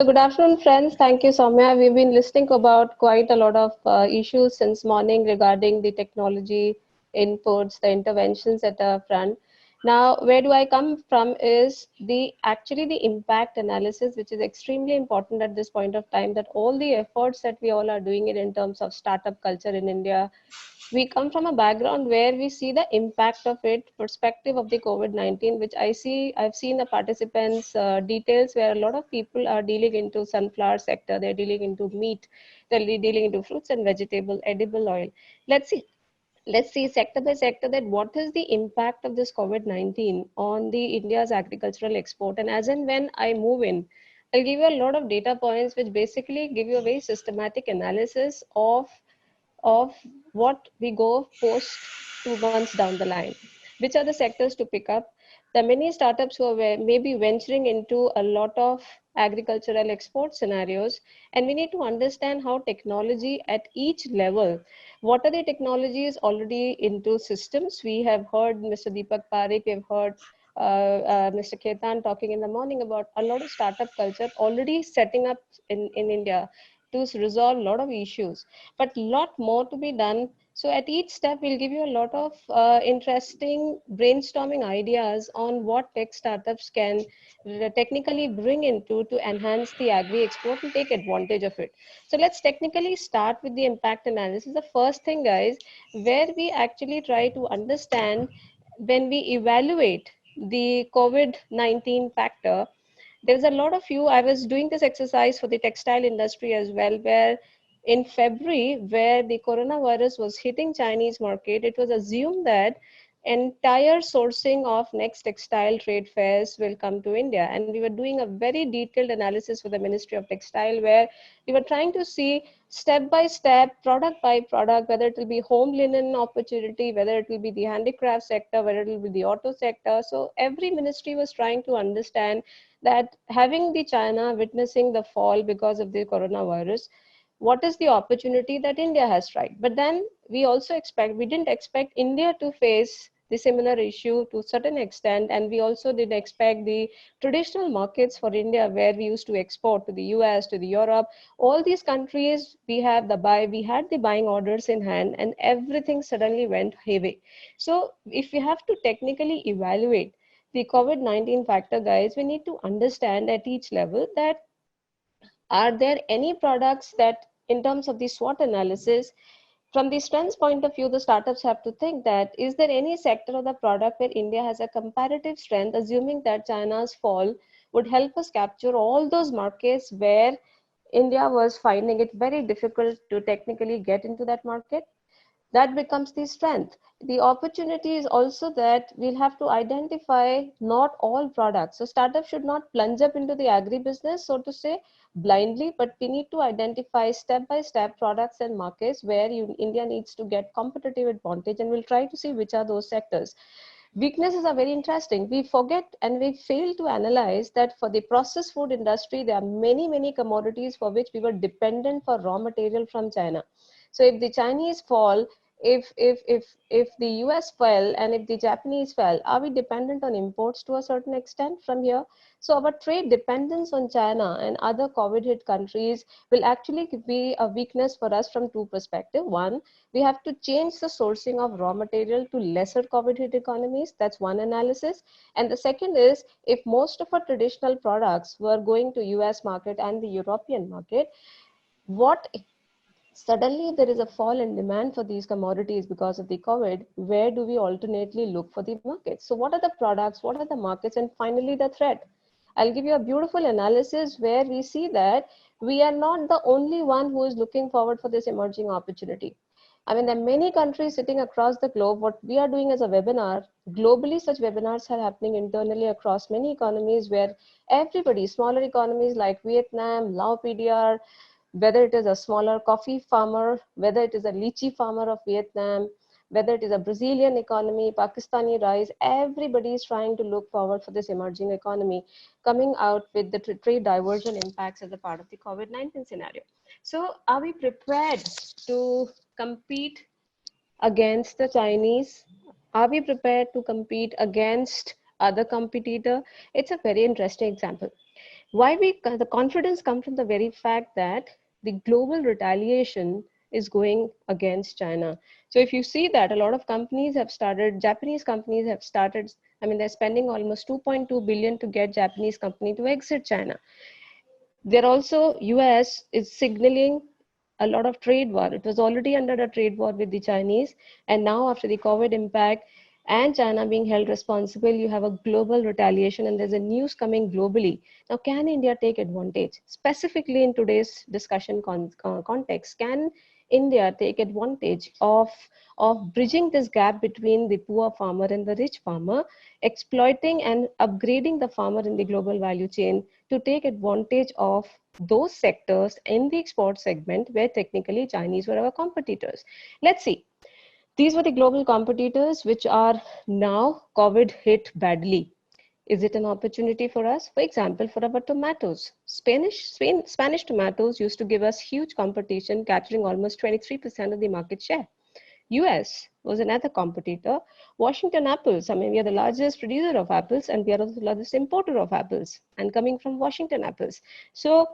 So good afternoon, friends. Thank you, Soumya. We've been listening about quite a lot of issues since morning regarding the technology inputs, the interventions at the front. Now, where do I come from is the actually the impact analysis, which is extremely important at this point of time, that all the efforts that we all are doing it in terms of startup culture in India, we come from a background where we see the impact of it perspective of the COVID-19, which I've seen the participants details where a lot of people are dealing into sunflower sector, they're dealing into meat, they're dealing into fruits and vegetable edible oil. Let's see sector by sector that what is the impact of this COVID-19 on the India's agricultural export. And as and when I move in, I'll give you a lot of data points which basically give you a very systematic analysis of what we go post 2 months down the line. Which are the sectors to pick up? There are many startups who are maybe venturing into a lot of agricultural export scenarios, and we need to understand how technology at each level. What are the technologies already into systems? We have heard Mr. Deepak Parekh, we have heard Mr. Ketan talking in the morning about a lot of startup culture already setting up in India to resolve a lot of issues, but lot more to be done. So at each step, we'll give you a lot of interesting brainstorming ideas on what tech startups can technically bring into to enhance the agri export and take advantage of it. So let's technically start with the impact analysis. The first thing, guys, where we actually try to understand when we evaluate the COVID-19 factor, there's a lot of you. I was doing this exercise for the textile industry as well, where in February, where the coronavirus was hitting Chinese market, it was assumed that entire sourcing of next textile trade fairs will come to India. And we were doing a very detailed analysis for the Ministry of Textile, where we were trying to see step by step, product by product, whether it will be home linen opportunity, whether it will be the handicraft sector, whether it will be the auto sector. So every ministry was trying to understand that having the China witnessing the fall because of the coronavirus, what is the opportunity that India has tried? But then we didn't expect India to face the similar issue to a certain extent, and we also did expect the traditional markets for India where we used to export to the US, to the Europe, all these countries we had the buying orders in hand, and everything suddenly went heavy. So if we have to technically evaluate the COVID-19 factor, guys, we need to understand at each level that are there any products that, in terms of the SWOT analysis, from the strengths point of view, the startups have to think that is there any sector of the product where India has a comparative strength, assuming that China's fall would help us capture all those markets where India was finding it very difficult to technically get into that market. That becomes the strength. The opportunity is also that we'll have to identify not all products. So startups should not plunge up into the agribusiness, so to say, blindly, but we need to identify step by step products and markets where India needs to get competitive advantage, and we'll try to see which are those sectors. Weaknesses are very interesting. We forget and we fail to analyze that for the processed food industry, there are many commodities for which we were dependent for raw material from China. So if the Chinese fall, if the US fell, and if the Japanese fell, are we dependent on imports to a certain extent from here? So our trade dependence on China and other COVID hit countries will actually be a weakness for us from two perspectives. One, we have to change the sourcing of raw material to lesser COVID hit economies. That's one analysis. And the second is, if most of our traditional products were going to US market and the European market, what suddenly there is a fall in demand for these commodities because of the COVID, where do we alternately look for the markets? So what are the products, what are the markets, and finally the threat? I'll give you a beautiful analysis where we see that we are not the only one who is looking forward for this emerging opportunity. I mean, there are many countries sitting across the globe. What we are doing as a webinar, globally, such webinars are happening internally across many economies where everybody, smaller economies like Vietnam, Laos, PDR, whether it is a smaller coffee farmer, whether it is a lychee farmer of Vietnam, whether it is a Brazilian economy, Pakistani rice, everybody is trying to look forward for this emerging economy coming out with the trade diversion impacts as a part of the COVID-19 scenario. So are we prepared to compete against the Chinese? Are we prepared to compete against other competitor? It's a very interesting example. The confidence comes from the very fact that the global retaliation is going against China. So if you see that a lot of companies have started, Japanese companies have started, I mean, they're spending almost 2.2 billion to get Japanese company to exit China. They're also, US is signaling a lot of trade war. It was already under a trade war with the Chinese. And now after the COVID impact and China being held responsible, you have a global retaliation and there's a news coming globally. Now, can India take advantage? Specifically in today's discussion context, can India take advantage of bridging this gap between the poor farmer and the rich farmer, exploiting and upgrading the farmer in the global value chain to take advantage of those sectors in the export segment where technically Chinese were our competitors. Let's see. These were the global competitors which are now COVID hit badly. Is it an opportunity for us? For example, for our tomatoes. Spanish tomatoes used to give us huge competition, capturing almost 23% of the market share. US was another competitor. Washington apples, I mean, we are the largest producer of apples and we are also the largest importer of apples and coming from Washington apples. So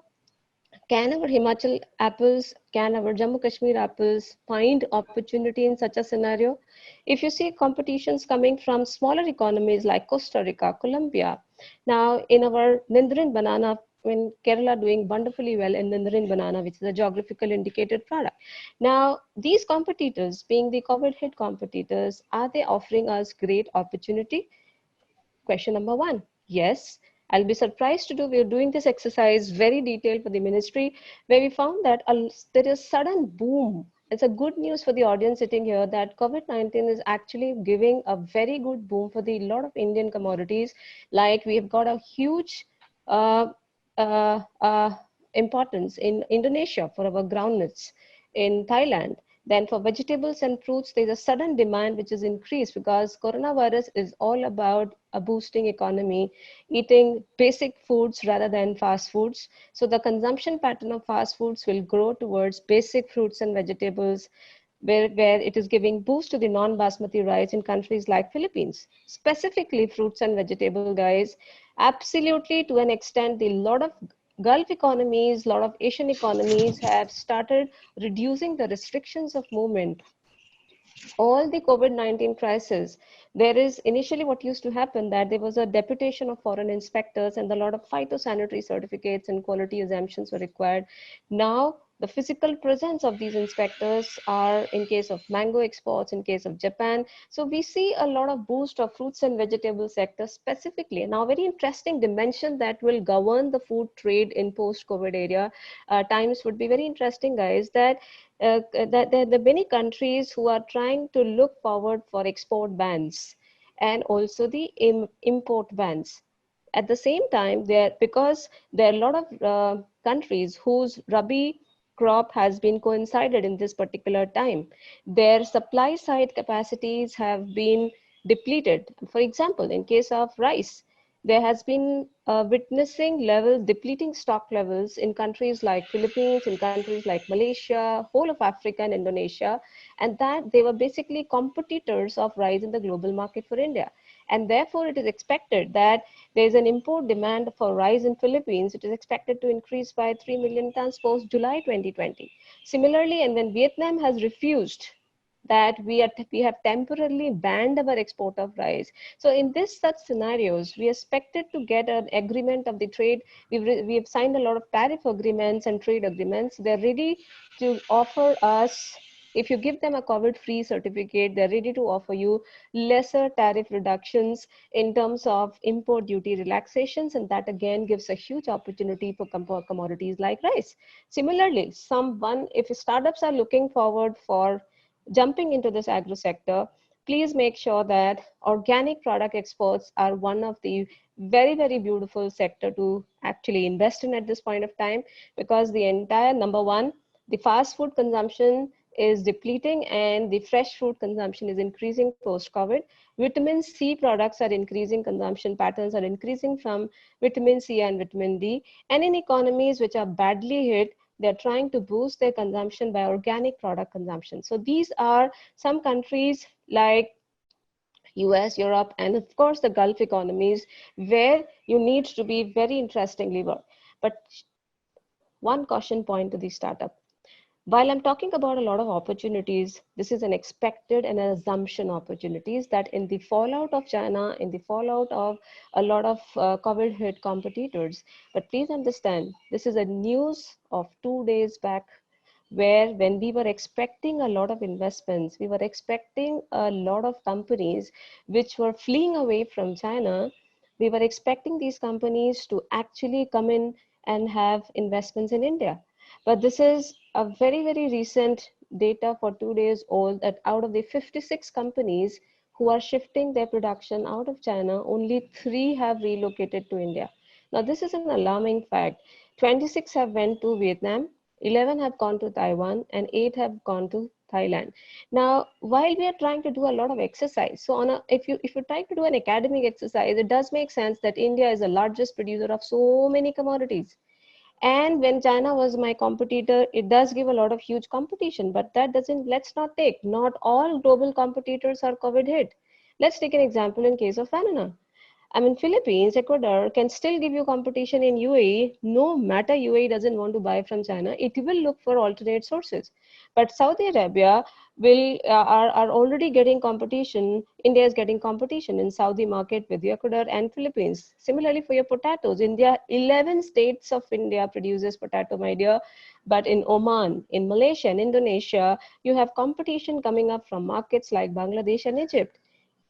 can our Himachal apples, can our Jammu Kashmir apples find opportunity in such a scenario? If you see competitions coming from smaller economies like Costa Rica, Colombia, now in our Nindrin banana, when Kerala doing wonderfully well in Nindrin banana, which is a geographical indicated product. Now, these competitors, being the COVID hit competitors, are they offering us great opportunity? Question number one, yes. I'll be surprised to do, we're doing this exercise very detailed for the ministry, where we found that there is sudden boom. It's a good news for the audience sitting here that COVID-19 is actually giving a very good boom for the lot of Indian commodities. Like we have got a huge uh, uh, uh, importance in Indonesia for our groundnuts, in Thailand. Then for vegetables and fruits, there's a sudden demand which is increased because coronavirus is all about a boosting economy, eating basic foods rather than fast foods. So the consumption pattern of fast foods will grow towards basic fruits and vegetables, where it is giving boost to the non-basmati rice in countries like Philippines. Specifically fruits and vegetable, guys, absolutely to an extent, the lot of Gulf economies, a lot of Asian economies have started reducing the restrictions of movement. All the COVID-19 crisis, there is initially what used to happen that there was a deputation of foreign inspectors and a lot of phytosanitary certificates and quality exemptions were required. Now, the physical presence of these inspectors are in case of mango exports, in case of Japan. So we see a lot of boost of fruits and vegetable sector specifically. Now, very interesting dimension that will govern the food trade in post-COVID area times would be very interesting, guys, that that there are many countries who are trying to look forward for export bans and also the import bans. At the same time, because there are a lot of countries whose Rabi crop has been coincided in this particular time, their supply side capacities have been depleted. For example, in case of rice, there has been witnessing depleting stock levels in countries like Philippines, in countries like Malaysia, whole of Africa and Indonesia, and that they were basically competitors of rice in the global market for India. And therefore, it is expected that there is an import demand for rice in Philippines. It is expected to increase by 3 million tons post July 2020. Similarly, and then Vietnam has refused that we have temporarily banned our export of rice. So in this such scenarios, we expected to get an agreement of the trade. We have signed a lot of tariff agreements and trade agreements. They're ready to offer us, if you give them a COVID-free certificate, they're ready to offer you lesser tariff reductions in terms of import duty relaxations, and that again gives a huge opportunity for commodities like rice. Similarly, if startups are looking forward for jumping into this agro sector, please make sure that organic product exports are one of the very, very beautiful sector to actually invest in at this point of time, because the entire, number one, the fast food consumption is depleting and the fresh food consumption is increasing post-COVID. Vitamin C products are increasing, consumption patterns are increasing from vitamin C and vitamin D. And in economies which are badly hit, they're trying to boost their consumption by organic product consumption. So these are some countries like US, Europe, and of course the Gulf economies, where you need to be very interestingly work. But one caution point to the startup. While I'm talking about a lot of opportunities, this is an expected and an assumption opportunities that in the fallout of China, in the fallout of a lot of COVID hit competitors. But please understand, this is a news of 2 days back, where when we were expecting a lot of investments, we were expecting a lot of companies which were fleeing away from China. We were expecting these companies to actually come in and have investments in India. But this is a very, very recent data for 2 days old, that out of the 56 companies who are shifting their production out of China, only 3 have relocated to India. Now, this is an alarming fact. 26 have went to Vietnam, 11 have gone to Taiwan, and 8 have gone to Thailand. Now, while we are trying to do a lot of exercise, so if you're trying to do an academic exercise, it does make sense that India is the largest producer of so many commodities. And when China was my competitor, it does give a lot of huge competition, but that doesn't, let's not take, not all global competitors are COVID hit. Let's take an example in case of Fanana. I mean, Philippines, Ecuador can still give you competition in UAE, no matter UAE doesn't want to buy from China, it will look for alternate sources. But Saudi Arabia are already getting competition. India is getting competition in Saudi market with Ecuador and Philippines. Similarly for your potatoes, India, 11 states of India produces potato, my dear. But in Oman, in Malaysia and Indonesia, you have competition coming up from markets like Bangladesh and Egypt.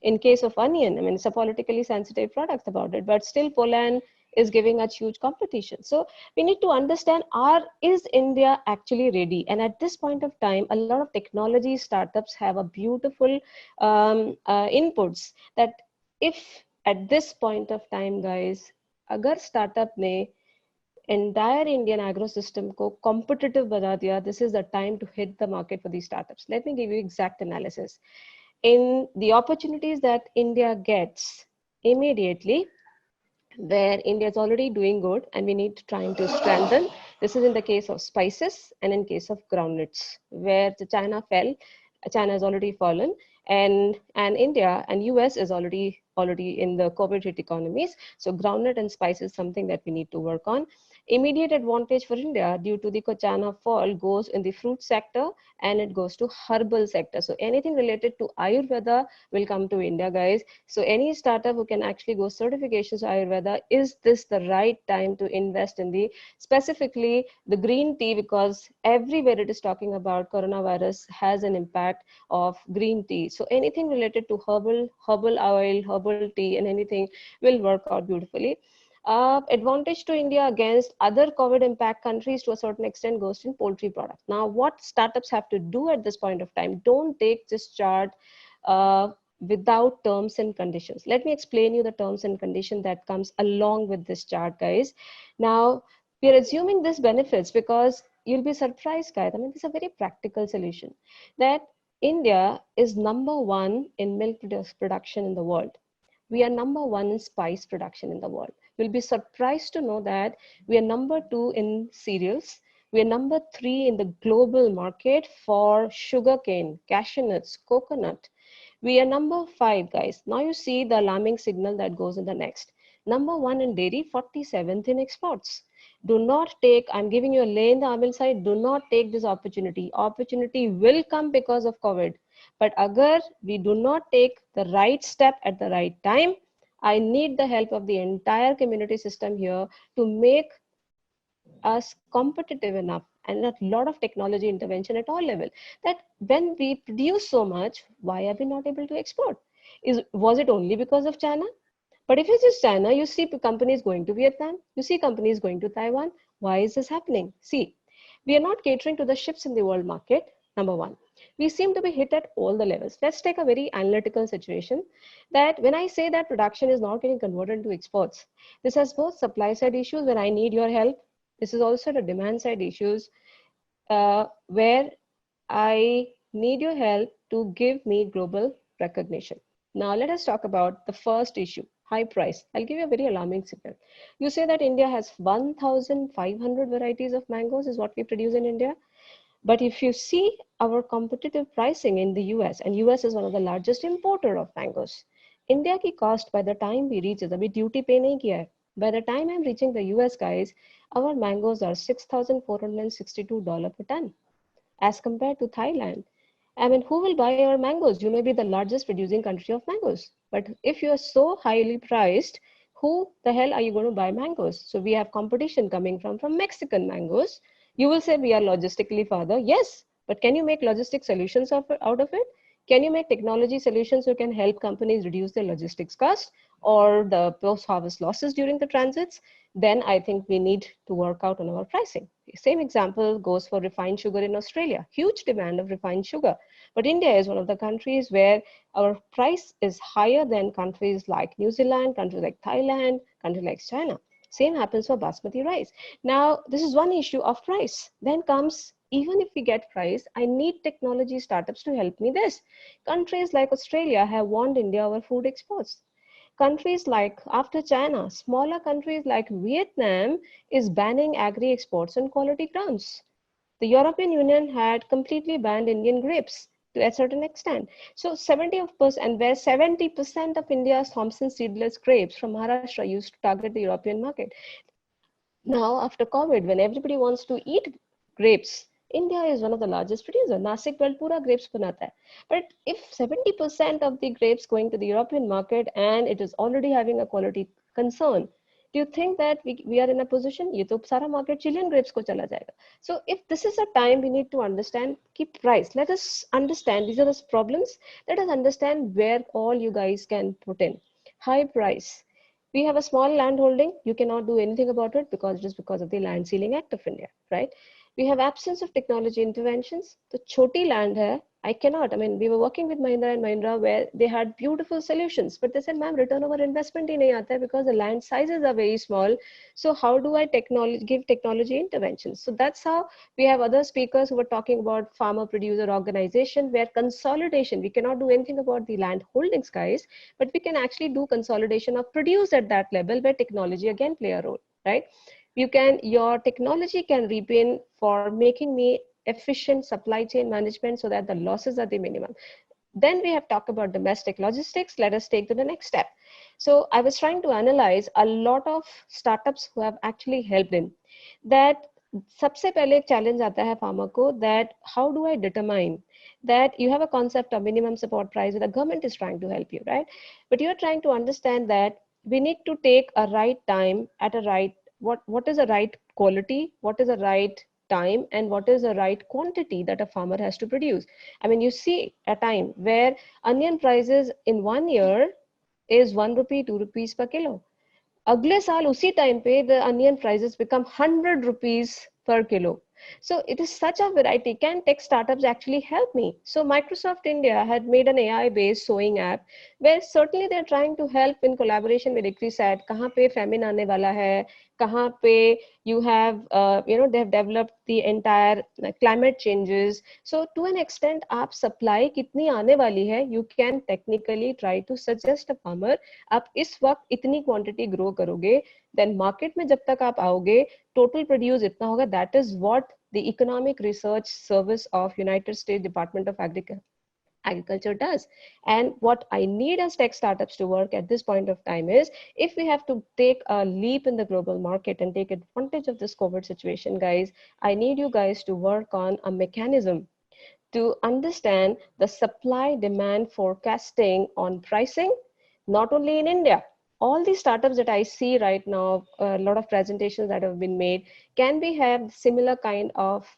In case of onion, I mean, it's a politically sensitive product about it, but still Poland is giving us huge competition. So we need to understand, is India actually ready? And at this point of time, a lot of technology startups have a beautiful inputs that if at this point of time, guys, agar startup ne entire Indian agro system ko competitive bana diya, this is the time to hit the market for these startups. Let me give you exact analysis. In the opportunities that India gets immediately, where India is already doing good and we need trying to strengthen. This is in the case of spices and in case of groundnuts, where the China fell, China has already fallen, and India and US is already in the COVID hit economies. So groundnut and spice is something that we need to work on. Immediate advantage for India due to the China fall goes in the fruit sector and it goes to herbal sector. So anything related to Ayurveda will come to India, guys. So any startup who can actually go certifications Ayurveda, is this the right time to invest in the specifically the green tea, because everywhere it is talking about coronavirus has an impact of green tea. So anything related to herbal oil, herbal tea, and anything will work out beautifully. Advantage to India against other COVID impact countries to a certain extent goes in poultry products. Now, what startups have to do at this point of time? Don't take this chart without terms and conditions. Let me explain you the terms and condition that comes along with this chart, guys. Now, we are assuming this benefits because you'll be surprised, guys. I mean, this is a very practical solution that India is #1 in milk production in the world. We are #1 in spice production in the world. You'll be surprised to know that we are #2 in cereals. We are #3 in the global market for sugarcane, cashew nuts, coconut. We are #5, guys. Now you see the alarming signal that goes in the next. #1 in dairy, 47th in exports. Do not take, I'm giving you a lay in the amil side, do not take this opportunity. Opportunity will come because of COVID. But agar we do not take the right step at the right time, I need the help of the entire community system here to make us competitive enough, and a lot of technology intervention at all level, that when we produce so much, why are we not able to export? Was it only because of China? But if it's just China, you see companies going to Vietnam, you see companies going to Taiwan. Why is this happening? See, we are not catering to the ships in the world market, #1. We seem to be hit at all the levels. Let's take a very analytical situation that when I say that production is not getting converted into exports, this has both supply side issues where I need your help. This is also the demand side issues where I need your help to give me global recognition. Now let us talk about the first issue, high price. I'll give you a very alarming signal. You say that India has 1,500 varieties of mangoes is what we produce in India. But if you see our competitive pricing in the US, and US is one of the largest importer of mangoes, India की cost by the time we reach, अभी duty pay नहीं किया है. By the time I'm reaching the US, guys, our mangoes are $6,462 per ton, as compared to Thailand. I mean, who will buy our mangoes? You may be the largest producing country of mangoes, but if you are so highly priced, who the hell are you going to buy mangoes? So we have competition coming from Mexican mangoes. You will say we are logistically further. Yes, but can you make logistic solutions out of it? Can you make technology solutions who can help companies reduce their logistics cost or the post-harvest losses during the transits? Then I think we need to work out on our pricing. Same example goes for refined sugar in Australia. Huge demand of refined sugar. But India is one of the countries where our price is higher than countries like New Zealand, countries like Thailand, countries like China. Same happens for basmati rice. Now, this is one issue of price. Then comes, even if we get price, I need technology startups to help me this. Countries like Australia have warned India over food exports. Countries like, after China, smaller countries like Vietnam is banning agri exports on quality grounds. The European Union had completely banned Indian grapes to a certain extent. So 70%, and where 70% of India's Thompson seedless grapes from Maharashtra used to target the European market. Now, after COVID, when everybody wants to eat grapes, India is one of the largest producers. Nasik world pura grapes banata hai. But if 70% of the grapes going to the European market and it is already having a quality concern, do you think that we are in a position? ये तो सारा market Chilean grapes को चला जाएगा. So if this is a time we need to understand keep price. Let us understand these are the problems. Let us understand where all you guys can put in. High price. We have a small land holding. You cannot do anything about it just because of the Land Ceiling Act of India, right? We have absence of technology interventions. The choti land hai, I cannot. I mean, we were working with Mahindra and Mahindra where they had beautiful solutions, but they said, ma'am, return over investment hi nahi aata hai because the land sizes are very small. So how do I give technology interventions? So that's how we have other speakers who were talking about farmer producer organization where consolidation, we cannot do anything about the land holdings, guys, but we can actually do consolidation of produce at that level where technology again play a role, right? Your technology can reap in for making me efficient supply chain management so that the losses are the minimum. Then we have talked about domestic logistics. Let us take to the next step. So I was trying to analyze a lot of startups who have actually helped in that. सबसे पहले एक challenge आता है farmer को that how do I determine that you have a concept of minimum support price and the government is trying to help you, right? But you're trying to understand that we need to take a right time at a right, what is a right quality, what is a right time, and what is the right quantity that a farmer has to produce. I mean, you see a time where onion prices in 1 year is 1 rupee, 2 rupees per kilo. अगले साल उसी time पे the onion prices become 100 rupees per kilo. So it is such a variety. Can tech startups actually help me? So Microsoft India had made an AI-based sewing app where certainly they're trying to help in collaboration with ICRISAT. कहाँ पे famine आने वाला है, कहाँ पे you have, they have developed the entire climate changes. So to an extent, आप supply कितनी आने वाली है, you can technically try to suggest a farmer, आप इस वक्त इतनी quantity grow करोगे, then market में जब तक आप आओगे, total produce इतना होगा. That is what the Economic Research Service of United States Department of Agriculture does. And what I need as tech startups to work at this point of time is, if we have to take a leap in the global market and take advantage of this COVID situation, guys, I need you guys to work on a mechanism to understand the supply demand forecasting on pricing, not only in India. All these startups that I see right now, a lot of presentations that have been made, can we have similar kind of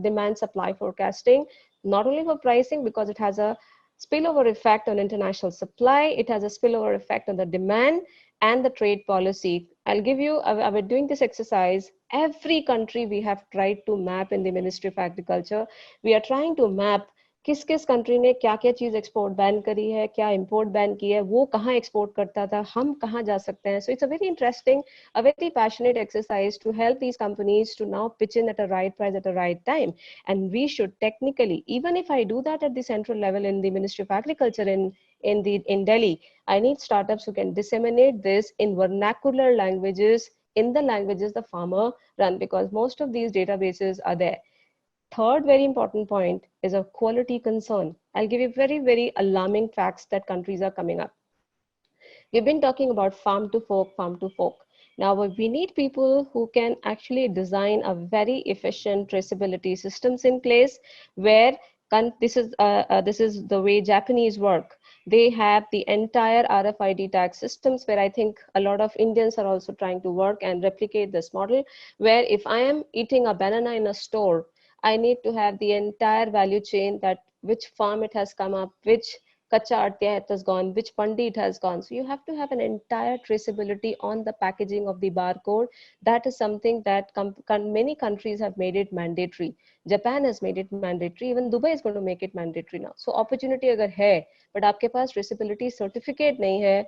demand supply forecasting, not only for pricing, because it has a spillover effect on international supply, it has a spillover effect on the demand and the trade policy. I'll give you, we're doing this exercise, every country we have tried to map in the Ministry of Agriculture. We are trying to map किस किस country ने क्या क्या चीज export ban करी है, क्या import ban की है, वो कहाँ एक्सपोर्ट करता था, हम कहाँ जा सकते हैं. So it's a very interesting, a very passionate exercise to help these companies to now pitch in at a right price at a right time. And we should technically, even if I do that at the central level in the Ministry of Agriculture in Delhi, I need startups who can disseminate this in vernacular languages, in the languages the farmer run, because most of these databases are there. Third very important point is a quality concern. I'll give you very, very alarming facts that countries are coming up. We've been talking about farm to fork, farm to fork. Now we need people who can actually design a very efficient traceability systems in place where this is the way Japanese work. They have the entire RFID tag systems where I think a lot of Indians are also trying to work and replicate this model where if I am eating a banana in a store, I need to have the entire value chain that which farm it has come up, which kacha artya it has gone, which pandi it has gone. So you have to have an entire traceability on the packaging of the barcode. That is something that many countries have made it mandatory. Japan has made it mandatory. Even Dubai is going to make it mandatory now. So opportunity agar hai, but आपके पास traceability certificate नहीं है,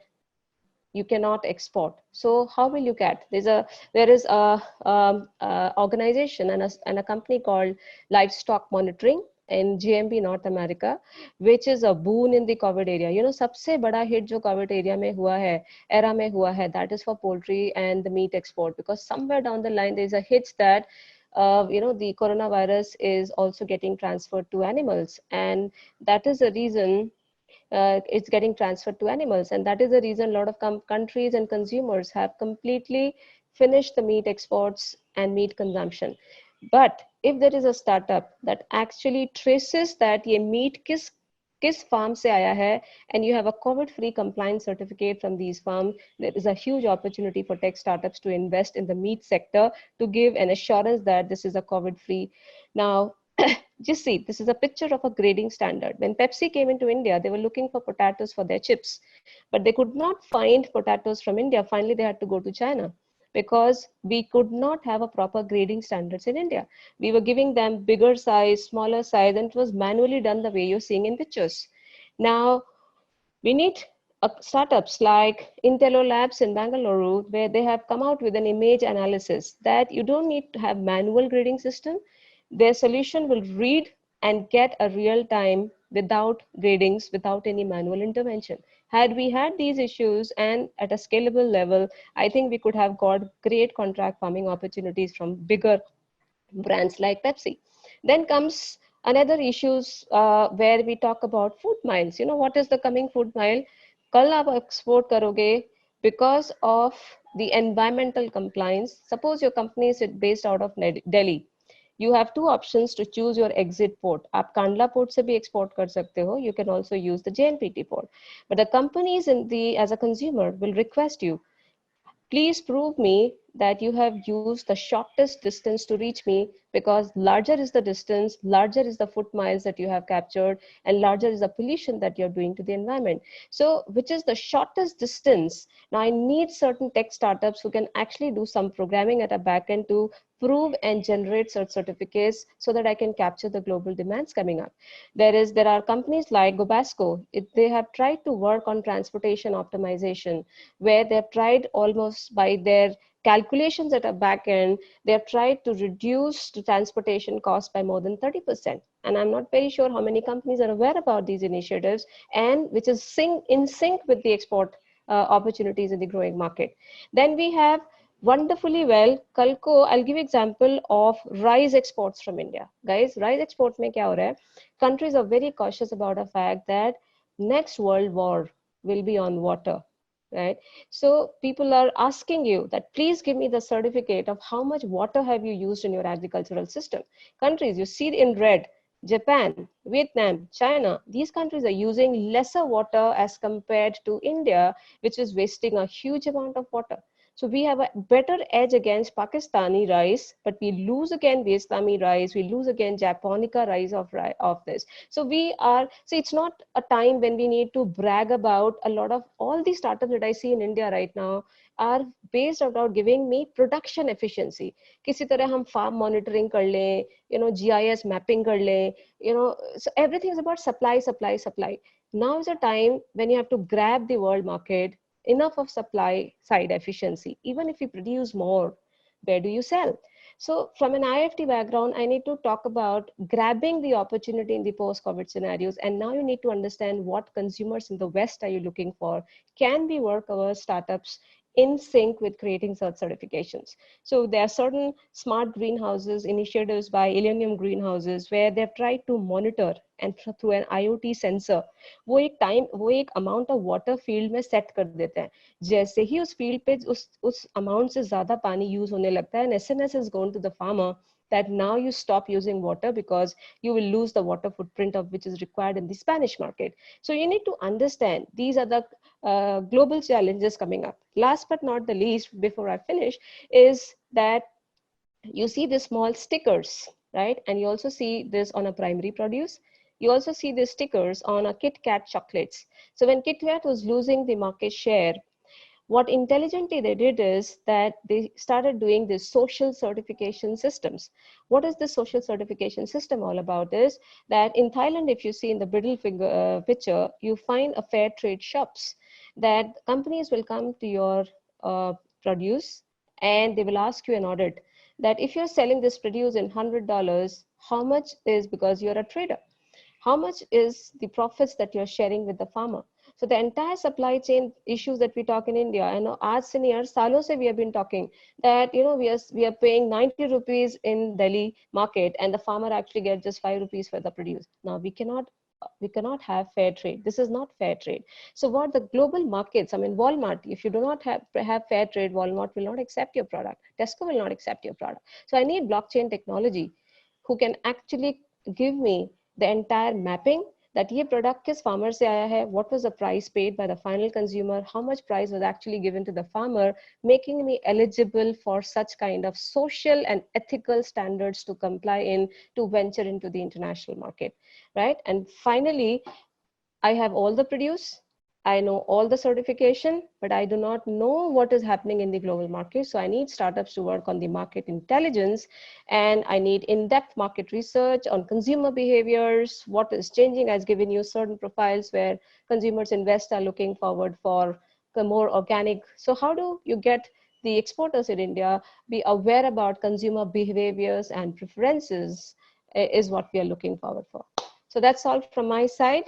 you cannot export. So how will you get? There is a organization and a company called Livestock Monitoring in GMB North America, which is a boon in the COVID area. You know, सबसे बड़ा hit जो COVID area में हुआ है, era में हुआ है, that is for poultry and the meat export, because somewhere down the line there is a hitch that you know, the coronavirus is also getting transferred to animals, and that is the reason it's getting transferred to animals. And that is the reason a lot of countries and consumers have completely finished the meat exports and meat consumption. But if there is a startup that actually traces that ये meat किस farm से आया है, and you have a COVID-free compliance certificate from these farms, there is a huge opportunity for tech startups to invest in the meat sector to give an assurance that this is a COVID-free. Now, just see, this is a picture of a grading standard. When Pepsi came into India, they were looking for potatoes for their chips, but they could not find potatoes from India. Finally, they had to go to China because we could not have a proper grading standards in India. We were giving them bigger size, smaller size, and it was manually done the way you're seeing in pictures. Now, we need startups like Intello Labs in Bangalore, where they have come out with an image analysis that you don't need to have manual grading system. Their solution will read and get a real time without gradings, without any manual intervention. Had we had these issues and at a scalable level, I think we could have got great contract farming opportunities from bigger brands like Pepsi. Then comes another issues where we talk about food miles. You know, what is the coming food mile? कल आप export करोगे because of the environmental compliance. Suppose your company is based out of Delhi. You have two options to choose your exit port. आप Kandla port से भी export कर सकते हो. You can also use the JNPT port. But the companies as a consumer will request you, please prove me that you have used the shortest distance to reach me, because larger is the distance, larger is the foot miles that you have captured, and larger is the pollution that you're doing to the environment. So which is the shortest distance? Now I need certain tech startups who can actually do some programming at a backend to prove and generate such certificates so that I can capture the global demands coming up. There are companies like Gobasco. They have tried to work on transportation optimization, where they've tried almost by their calculations at a back end, they have tried to reduce the transportation cost by more than 30%. And I'm not very sure how many companies are aware about these initiatives, and which is in sync with the export opportunities in the growing market. Then we have wonderfully well, Kalko, I'll give you example of rice exports from India. Guys, rice exports mein kya ho raha hai? Countries are very cautious about the fact that next world war will be on water, right? So people are asking you that please give me the certificate of how much water have you used in your agricultural system. Countries you see in red, Japan, Vietnam, China, these countries are using lesser water as compared to India, which is wasting a huge amount of water. So we have a better edge against Pakistani rice, but we lose again Vietnamese rice, we lose again Japonica rice of this. So it's not a time when we need to brag about. A lot of all these startups that I see in India right now are based about giving me production efficiency. किसी तरह हम farm monitoring कर लें, you know, GIS mapping कर लें, you know, so everything is about supply, supply, supply. Now is a time when you have to grab the world market, enough of supply side efficiency. Even if you produce more, where do you sell? So from an IFT background, I need to talk about grabbing the opportunity in the post-COVID scenarios. And now you need to understand what consumers in the West are you looking for? Can we work our startups in sync with creating such certifications. So there are certain smart greenhouses initiatives by Illenium Greenhouses where they've tried to monitor and through an IoT sensor वो एक amount of water field में set कर देते हैं. जैसे ही उस field पे उस amount से ज़्यादा पानी use होने लगता है, and SMS is going to the farmer that now you stop using water because you will lose the water footprint of which is required in the Spanish market. So you need to understand these are the global challenges coming up. Last but not the least, before I finish, is that you see the small stickers, right? And you also see this on a primary produce. You also see the stickers on a Kit Kat chocolates. So when Kit Kat was losing the market share, what intelligently they did is that they started doing these social certification systems. What is the social certification system all about is that in Thailand, if you see in the middle picture, you find a fair trade shops that companies will come to your produce and they will ask you an audit that if you're selling this produce in $100, how much is because you're a trader? How much is the profits that you're sharing with the farmer? So the entire supply chain issues that we talk in India, and आज से नहीं यार सालों से we have been talking that we are paying 90 rupees in Delhi market and the farmer actually gets just 5 rupees for the produce. Now we cannot have fair trade. This is not fair trade. So what the global markets, I mean Walmart, if you do not have fair trade, Walmart will not accept your product. Tesco will not accept your product. So I need blockchain technology who can actually give me the entire mapping that ये product किस farmer से आया है, what was the price paid by the final consumer, how much price was actually given to the farmer, making me eligible for such kind of social and ethical standards to comply in to venture into the international market, right? And finally, I have all the produce, I know all the certification, but I do not know what is happening in the global market. So I need startups to work on the market intelligence, and I need in-depth market research on consumer behaviors, what is changing. I've given you certain profiles where consumers invest are looking forward for the more organic. So how do you get the exporters in India be aware about consumer behaviors and preferences is what we are looking forward for. So that's all from my side.